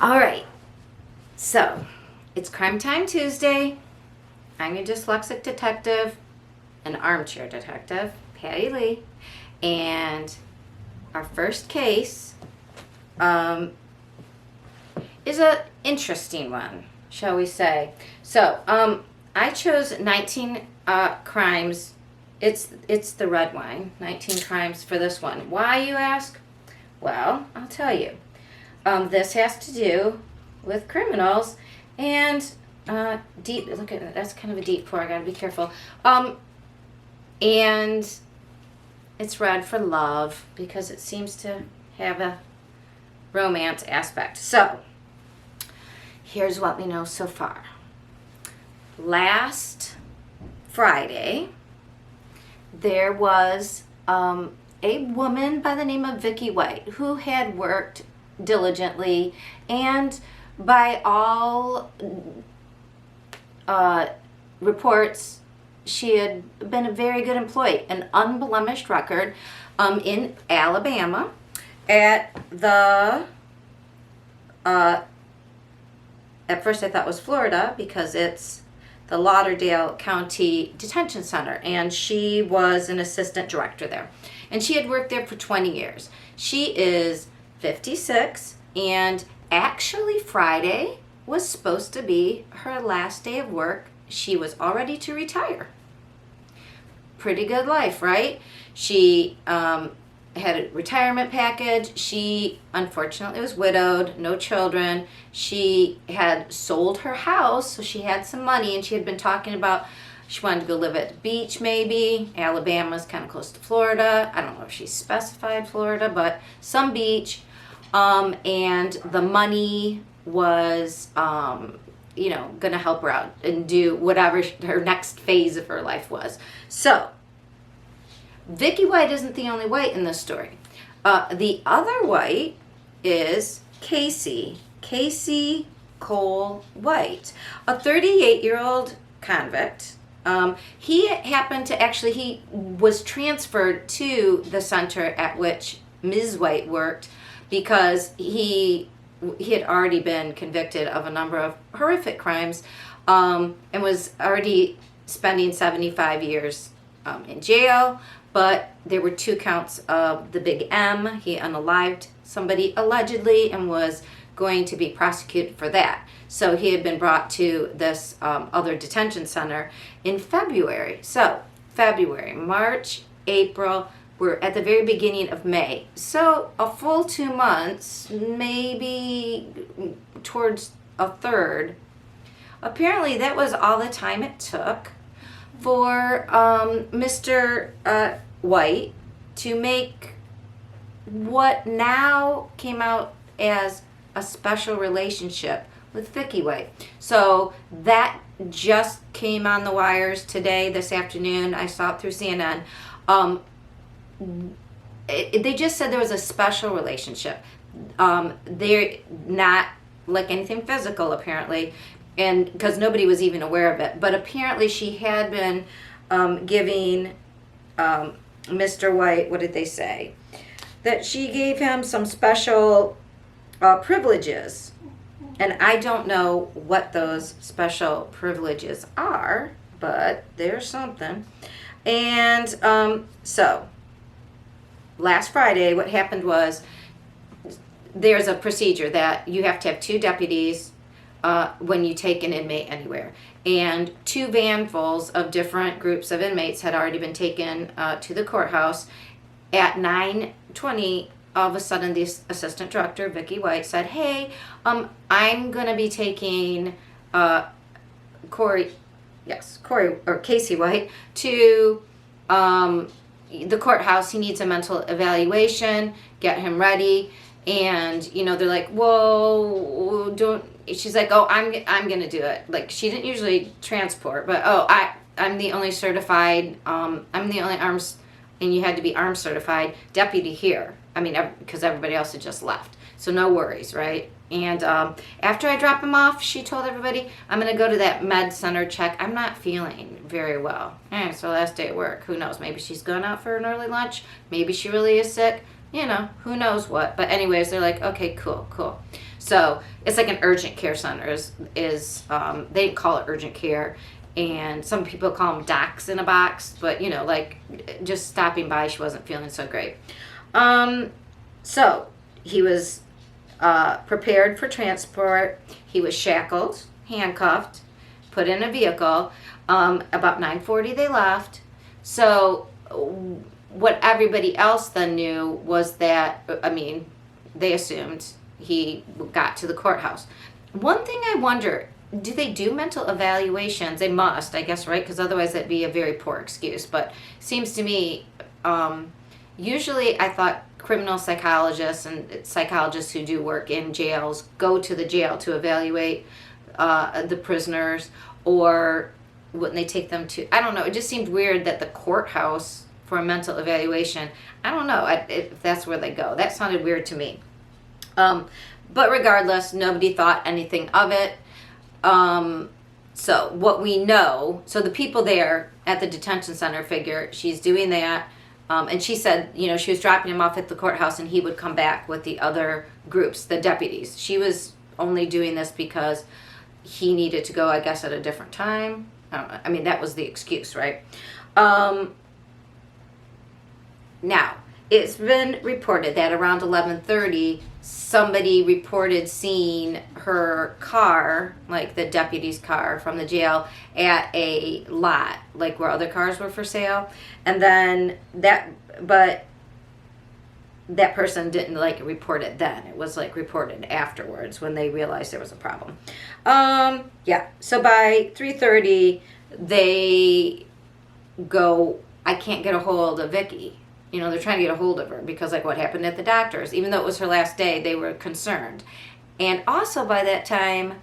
All right, so it's Crime Time Tuesday. I'm your dyslexic detective, an armchair detective, Patti Lee, and our first case is an interesting one, shall we say. So, I chose 19 crimes. It's the red wine, 19 crimes for this one. Why, you ask? Well, I'll tell you. This has to do with criminals and deep. Look at that. That's kind of a deep pour. I gotta be careful. And it's red for love because it seems to have a romance aspect. So here's what we know so far. Last Friday, there was a woman by the name of Vicky White who had worked diligently and by all reports she had been a very good employee, an unblemished record in Alabama at the at first I thought it was Florida because it's the Lauderdale County Detention Center, and she was an assistant director there, and she had worked there for 20 years. She is 56, and actually Friday was supposed to be her last day of work. She was all ready to retire. Pretty good life, right? She had a retirement package. She unfortunately was widowed, no children. She had sold her house, so she had some money, and she had been talking about she wanted to go live at the beach maybe. Alabama's kind of close to Florida. I don't know if she specified Florida, but some beach. And the money was, going to help her out and do whatever her next phase of her life was. So, Vicky White isn't the only White in this story. The other White is Casey Cole White, a 38-year-old convict. He was transferred to the center at which Ms. White worked because he had already been convicted of a number of horrific crimes and was already spending 75 years in jail. But there were 2 counts of the big M. He unalived somebody allegedly and was going to be prosecuted for that. So he had been brought to this other detention center in February. So February, March, April, we're at the very beginning of May. So a full 2 months, maybe towards a third. Apparently that was all the time it took for Mr. White to make what now came out as a special relationship with Vicky White. So that just came on the wires today, this afternoon. I saw it through CNN. They just said there was a special relationship. They're not like anything physical, apparently, and because nobody was even aware of it. But apparently she had been giving Mr. White, what did they say? That she gave him some special privileges. And I don't know what those special privileges are, but there's something. And so last Friday, what happened was there's a procedure that you have to have 2 deputies when you take an inmate anywhere. And 2 vanfuls of different groups of inmates had already been taken to the courthouse. At 9:20, all of a sudden, the assistant director, Vicky White, said, hey, I'm going to be taking Casey White to the courthouse. He needs a mental evaluation. Get him ready. And, they're like, whoa, don't. She's like, oh, I'm going to do it. Like, she didn't usually transport, but, I'm the only certified, I'm the only arms, and you had to be arms certified deputy here. I mean, because everybody else had just left. So no worries, right? And after I drop him off, she told everybody, I'm going to go to that med center check. I'm not feeling very well. So last day at work. Who knows? Maybe she's gone out for an early lunch. Maybe she really is sick. Who knows what. But anyways, they're like, okay, cool. So it's like an urgent care center they didn't call it urgent care, and some people call them docs in a box, but you know, like just stopping by, she wasn't feeling so great. So he was prepared for transport. He was shackled, handcuffed, put in a vehicle. About 9:40 they left. So what everybody else then knew was that, I mean, they assumed he got to the courthouse. One thing I wonder, do they do mental evaluations? They must, I guess, right? Because otherwise that'd be a very poor excuse. But seems to me, usually I thought criminal psychologists and psychologists who do work in jails go to the jail to evaluate the prisoners, or when they take them to, I don't know, it just seemed weird that the courthouse for a mental evaluation, I don't know if that's where they go. That sounded weird to me. But regardless, nobody thought anything of it. So what we know, so the people there at the detention center figure she's doing that. And she said, you know, she was dropping him off at the courthouse and he would come back with the other groups, the deputies. She was only doing this because he needed to go, I guess, at a different time. I don't know. I mean, that was the excuse, right? Now, it's been reported that around 11:30, somebody reported seeing her car, like the deputy's car from the jail, at a lot, like where other cars were for sale. And then but that person didn't like report it then. It was like reported afterwards when they realized there was a problem. Yeah, so by 3:30, they go, I can't get a hold of Vicky. You know, they're trying to get a hold of her because, like, what happened at the doctor's. Even though it was her last day, they were concerned. And also by that time,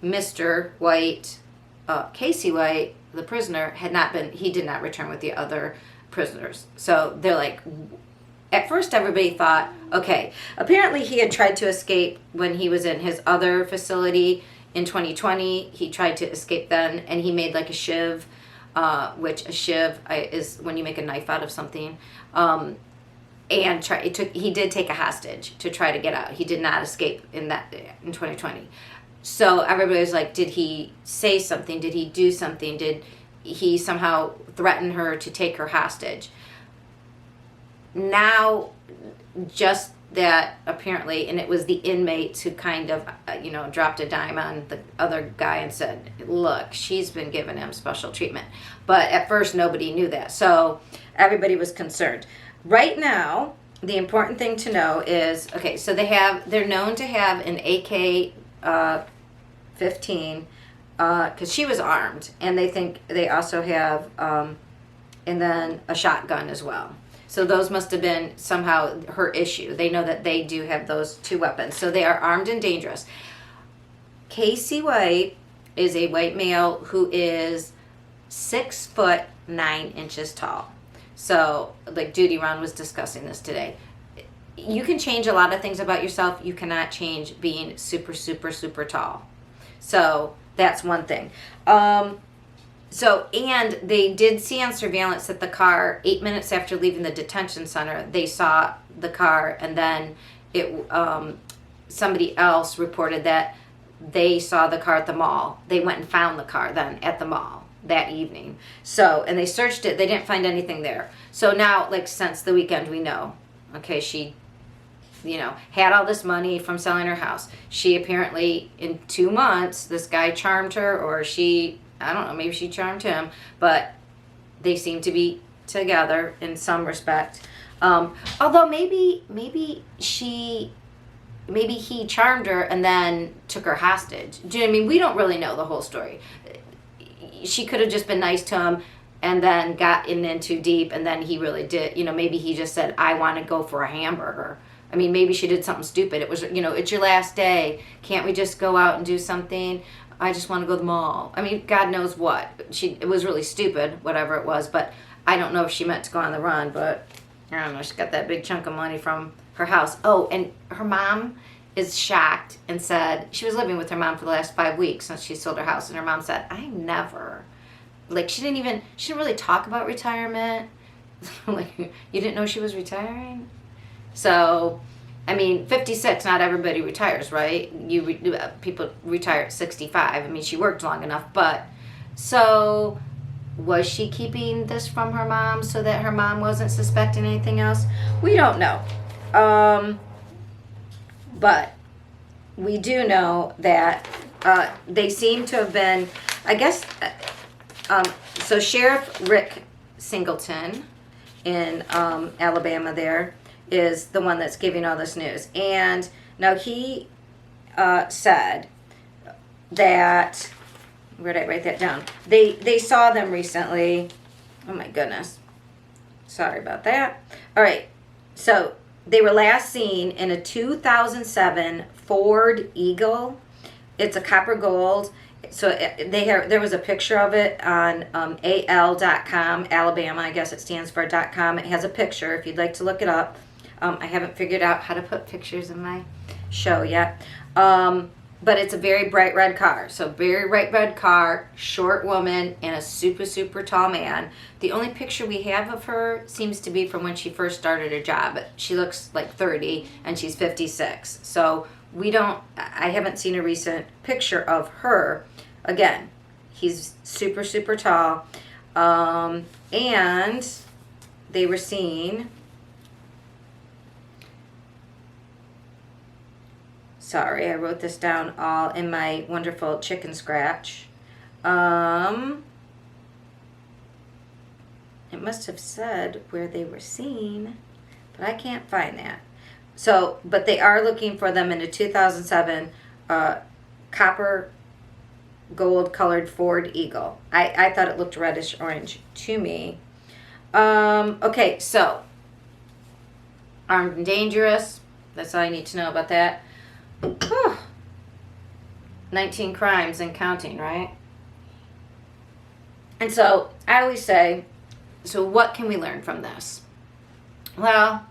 Mr. White, Casey White, the prisoner, he did not return with the other prisoners. So they're like, at first everybody thought, okay, apparently he had tried to escape when he was in his other facility in 2020. He tried to escape then, and he made like a shiv, which a shiv is when you make a knife out of something. And he did take a hostage to try to get out. He did not escape in 2020. So everybody was like, did he say something? Did he do something? Did he somehow threaten her to take her hostage? Now, just that apparently, and it was the inmates who kind of, dropped a dime on the other guy and said, look, she's been giving him special treatment. But at first, nobody knew that. So everybody was concerned. Right now, the important thing to know is, okay, so they're known to have an AK-15, because she was armed, and they think they also have, and then a shotgun as well. So those must have been somehow her issue. They know that they do have those two weapons. So they are armed and dangerous. Casey White is a white male who is 6'9" tall. So, like Judy Ron was discussing this today. You can change a lot of things about yourself. You cannot change being super, super, super tall. So that's one thing. And they did see on surveillance that the car, 8 minutes after leaving the detention center, they saw the car, and then somebody else reported that they saw the car at the mall. They went and found the car then at the mall that evening. So, and they searched it. They didn't find anything there. So now, like, since the weekend, we know, okay, she, had all this money from selling her house. She apparently, in 2 months, this guy charmed her, or I don't know, maybe she charmed him, but they seem to be together in some respect. Although maybe he charmed her and then took her hostage. Do you know what I mean? We don't really know the whole story. She could have just been nice to him and then got in too deep, and then he really did. Maybe he just said, I want to go for a hamburger. I mean, maybe she did something stupid. It was, it's your last day. Can't we just go out and do something? I just want to go to the mall. I mean, God knows what. It was really stupid, whatever it was, but I don't know if she meant to go on the run, but I don't know. She got that big chunk of money from her house. Oh, and her mom is shocked and said, she was living with her mom for the last 5 weeks since she sold her house, and her mom said, I never, she didn't really talk about retirement. Like, you didn't know she was retiring? So, I mean, 56, not everybody retires, right? People retire at 65. I mean, she worked long enough, but so was she keeping this from her mom so that her mom wasn't suspecting anything else? We don't know. But we do know that they seem to have been, I guess, so Sheriff Rick Singleton in Alabama there is the one that's giving all this news. And now he said that, where did I write that down? They saw them recently. Oh my goodness. Sorry about that. All right. So they were last seen in a 2007 Ford Eagle. It's a copper gold. So there was a picture of it on al.com, Alabama, I guess it stands for .com. It has a picture if you'd like to look it up. I haven't figured out how to put pictures in my show yet. But it's a very bright red car. So very bright red car, short woman, and a super, super tall man. The only picture we have of her seems to be from when she first started her job. She looks like 30 and she's 56. So I haven't seen a recent picture of her. Again, he's super, super tall. And they were seen... Sorry, I wrote this down all in my wonderful chicken scratch. It must have said where they were seen, but I can't find that. So, but they are looking for them in a 2007 copper gold colored Ford Eagle. I thought it looked reddish orange to me. Okay, so armed and dangerous. That's all I need to know about that. 19 crimes and counting, right? And so I always say, so what can we learn from this? Well,